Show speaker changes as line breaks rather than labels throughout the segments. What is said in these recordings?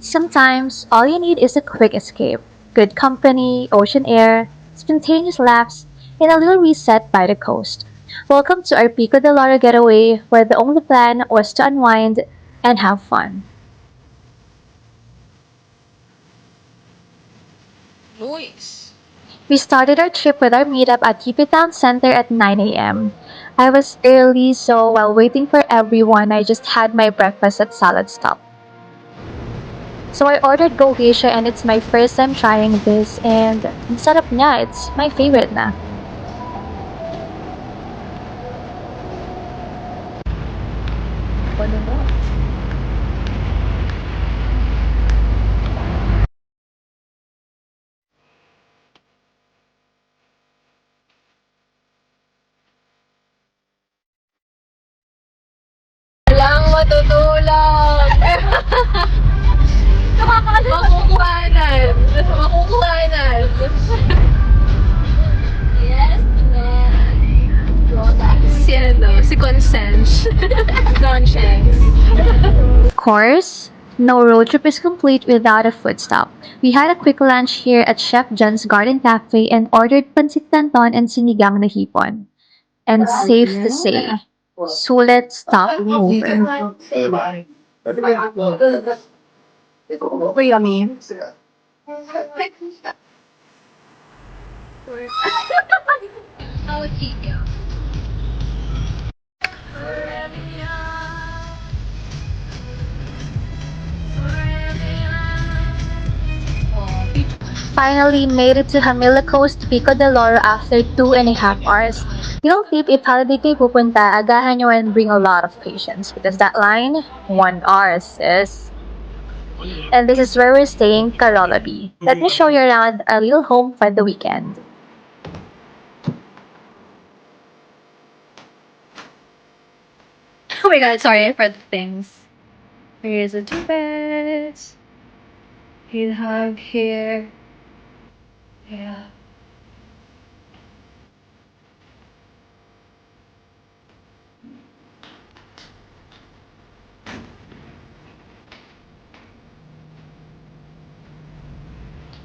Sometimes all you need is a quick escape, good company, ocean air, spontaneous laughs, and a little reset by the coast. Welcome to our Pico de Loro getaway, where the only plan was to unwind and have fun.
Noise.
We started our trip with our meetup at UP Town Center at 9 a.m. I was early, so while waiting for everyone, I just had my breakfast at Salad Stop. So I ordered Gogeisha and it's my first time trying this and ang sarap niya, it's my favorite na.
Ano mo? Walang matutulog! Makukuhanan! Makukuhanan! Yes, si ano, si Consens. Nonsense.
Of course, no road trip is complete without a food stop. We had a quick lunch here at Chef John's Garden Cafe and ordered pancit canton and sinigang na hipon. And safe to say, sulit stop moving.
Super yummy. How would he go?
Finally made it to Hamila Coast, Pico de Loro after 2.5 hours. Little tip, if holiday kayo pupunta, agahan nyo and bring a lot of patience because that line, 1 hour, sis. And this is where we're staying, Karolabi. Let me show you around our little home for the weekend.
Oh my god, sorry for the things. Here's a two beds. He'd hug here. Yeah.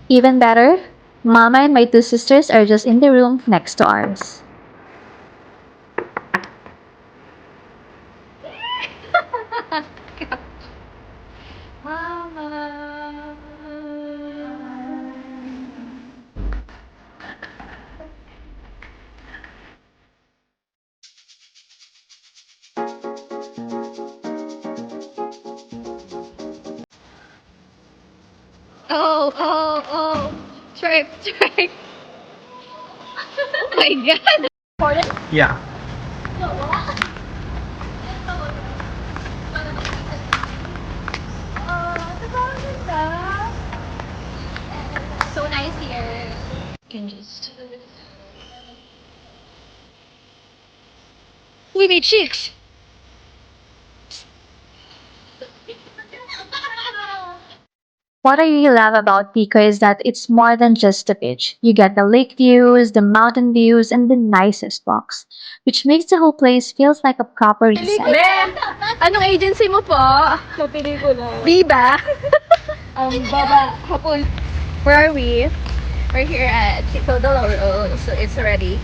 Even better, Mama and my two sisters are just in the room next to ours.
Mama. Oh, oh, oh. Trip, trip. Oh my god.
Yeah.
So nice here. Can just. We made chicks.
What I really love about Pico is that it's more than just a beach. You get the lake views, the mountain views, and the nicest walks, which makes the whole place feels like a proper reset.
Ben! Anong agency mo po? Sa pelikula. Viva? Baba, hapon. Where are we? We're here at Pico de Loro, so it's already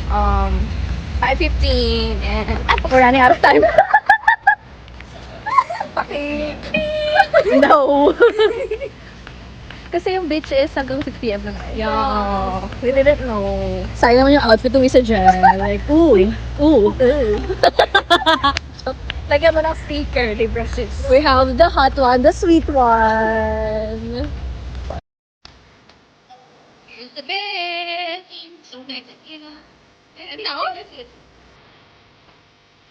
5:15 and we're running out of time. Okay. No. Kasi yung beach is hanggang 6 p.m. lang. Yeah. We didn't know. Sayang naman yung outfit ng isa dyan. Like, ooh. Ooh. Lagyan mo ng sticker, Libra sis. We have the hot one, the sweet one. Here's the beach. So nice and and now this is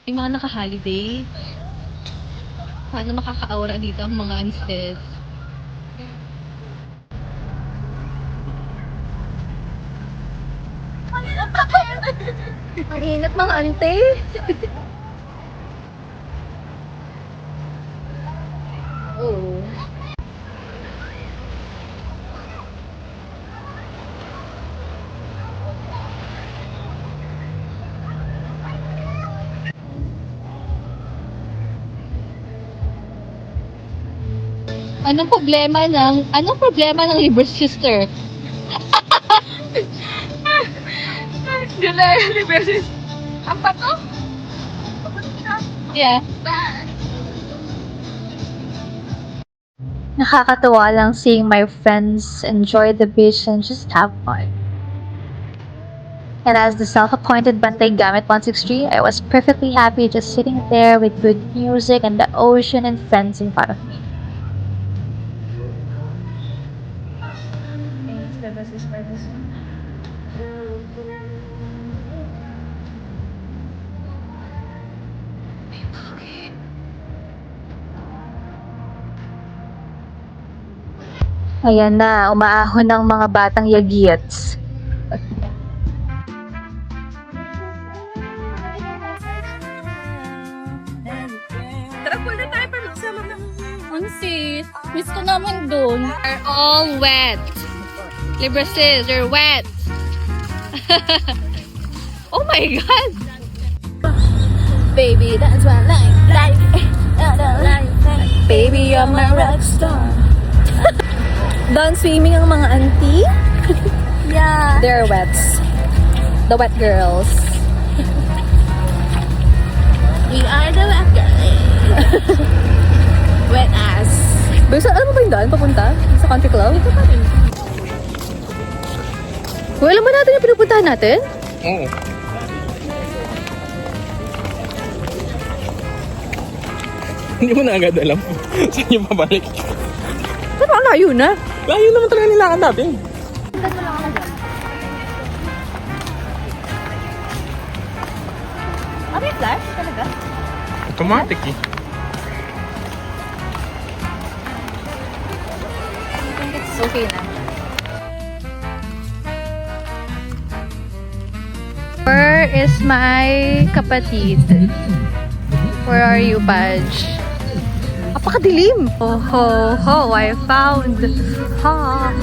yung mga naka-holiday. Paano makaka-aura dito ang mga anistes? Ang init mga ante. Oo. Anong problema ng Libre Sister?
July, Libre. Apa to?
Yeah.
Nakakatuwa lang seeing my friends enjoy the beach and just have fun. And as the self-appointed Bantay Gamit 163, I was perfectly happy just sitting there with good music and the ocean and friends in front of me. Ayan na, umaahon ng mga batang yagits.
Tara po na tayo para magsama ng...
Sis, miss ko naman dun. Are all wet. Libre sis, you're wet. Oh my God!
Baby, that's my life. Baby, you're my rock star. Done swimming ang mga auntie.
Yeah.
They're wets. The wet girls. We are the wet girls. Wet ass. Basta, alam mo ba yung daan papunta? Sa country club? Well, alam mo natin yung pinupuntahan natin?
Oo. Hindi mo na agad alam. Saan yung pabalik?
Pero ang layo na.
Layo naman talaga nilakad natin.
Ano yung flash talaga?
Automatic eh.
I think it's okay na.
Where is my kapatid? Where are you, Paj?
Apakadilim.
Oh ho ho, I found. Ha.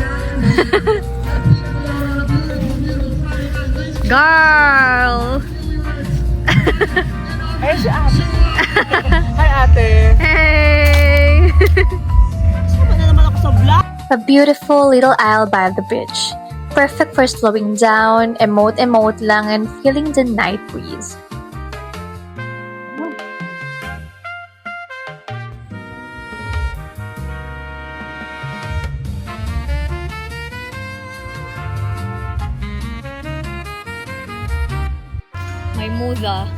Girl.
Ay, si ate. Hi, ate.
Hey.
Sama na naman ako sa vlog.
A beautiful little isle by the beach. Perfect for slowing down, emote lang, and feeling the night breeze.
May muda.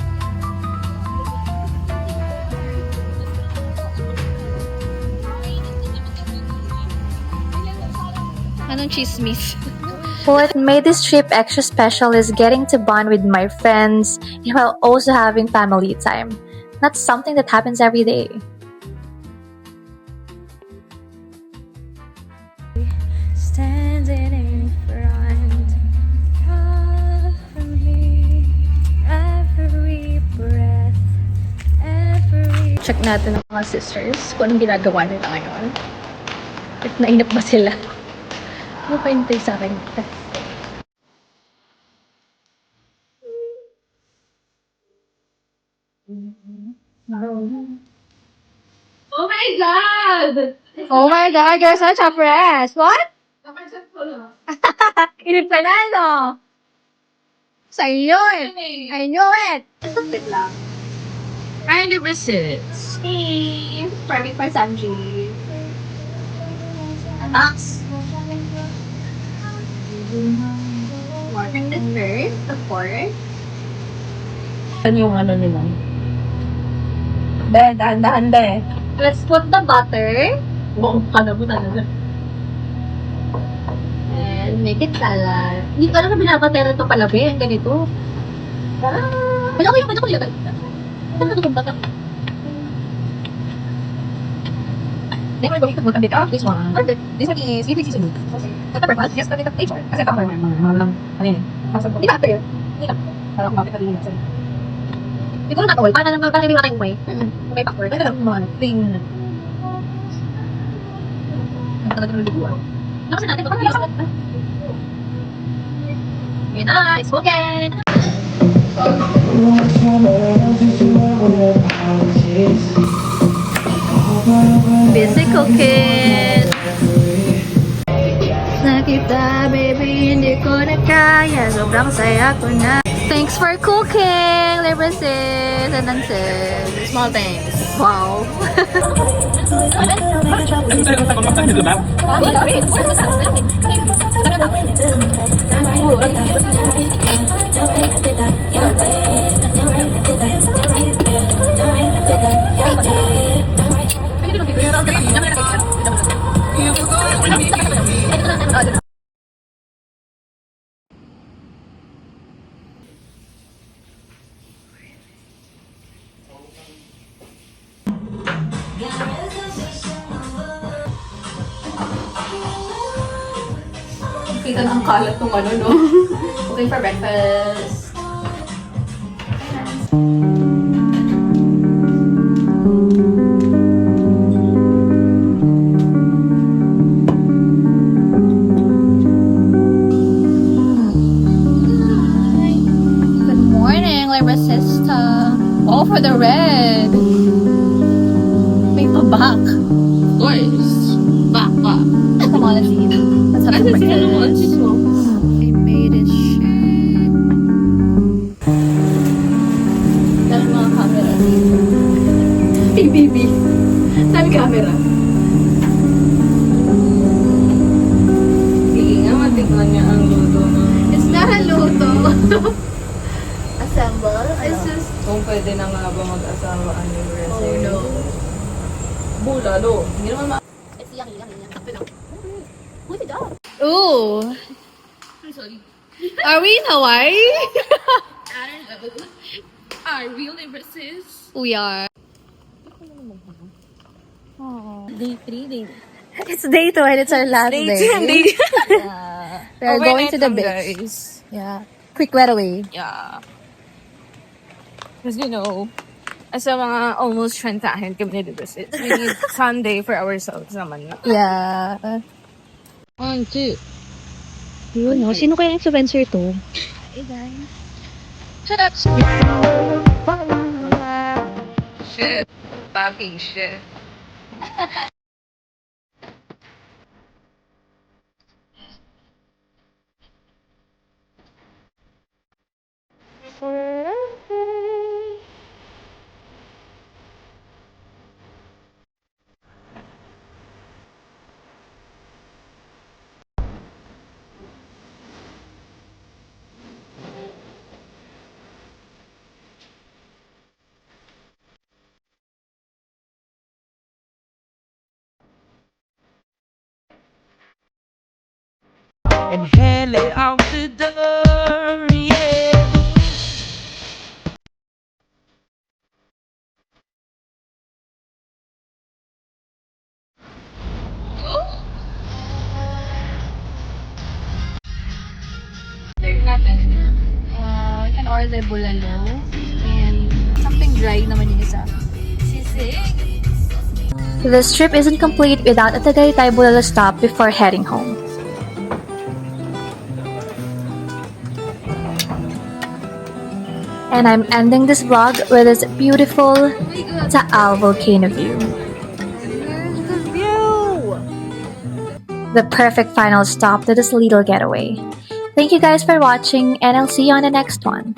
Anong chismis?
What made this trip extra special is getting to bond with my friends while also having family time. That's something that happens every day.
Standing in front of me, every breath, every...
Check natin ang mga sisters kung anong ginagawa nila ngayon. At nainap ba sila? Ano pa hintay sa akin?
Oh my God!
Oh my God, you're such a press! What? Inip ka na, no? Sa inyo eh. I knew it.
Hi, Libre sis. Hey! Private by Sanji. Max. Morning dessert, of course.
Ano yung ano nila? Dahan-dahan de.
Let's put the butter
Oo, kala mo talaga.
and make it salad. Hindi ko alam na binabatera ito palabi. Ang ganito. Wala ko yung ano ito ba?
Hindi ko ito magkabit. This one. This one is easy seasoning. Ito purpose, just a bit of flavor. Kasi ito mga ano yun?
Hindi ba ito yun?
Parang kumapit ka din yun.
Siguro na-all. Paano naman parang hindi matayong way? May backward.
Ito lang mga thing. Ang talaga ng liguan.
Nakasin natin. Baka nakasin natin. Yun na. It's spoken.
Busy cooking. Nakita, baby, hindi ko na kaya. Sobrang saya ko na. Thanks for cooking, Libra sis and Nancy.
Small things.
Wow.
Kita ng kalat ng ano, no? Okay for breakfast.
Good morning, Libra sister. Oh, for the red. May pa-back.
Of course. Back.
Come on, let's eat. Let's have some breakfast. I made it shit.
Dahil mga camera dito. Hey, baby. Saan camera? Sige nga, matikman niya ang luto na.
It's not a luto. Assemble. It's just
Kung pwede na nga ba mag-asawa ang new recipe?
Oh, no.
Bulalo. Hindi naman
It's yummy. Sakto lang. Good job.
ooh.
I'm sorry.
Are we in Hawaii?
I don't know. Are we Libersis?
We are.
Day 3, day
It's day 2 and it's our last day.
Yeah.
We're going to the beach.
Guys.
Yeah. Quick getaway.
Yeah. Because you know, as a mga almost trentahin kami ni Libersis, we need Sunday for ourselves naman.
Yeah.
1, 2.
Yun, no? Sino kaya influencer to?
Shut up. Shit. Fucking shit.
and headed out the door, yeah.
We can order bulalo and something dry naman yung isa. This trip isn't complete without a Tagaytay Bulalo stop before heading home. And I'm ending this vlog with this beautiful Taal volcano view. The perfect final stop to this little getaway. Thank you guys for watching, and I'll see you on the next one.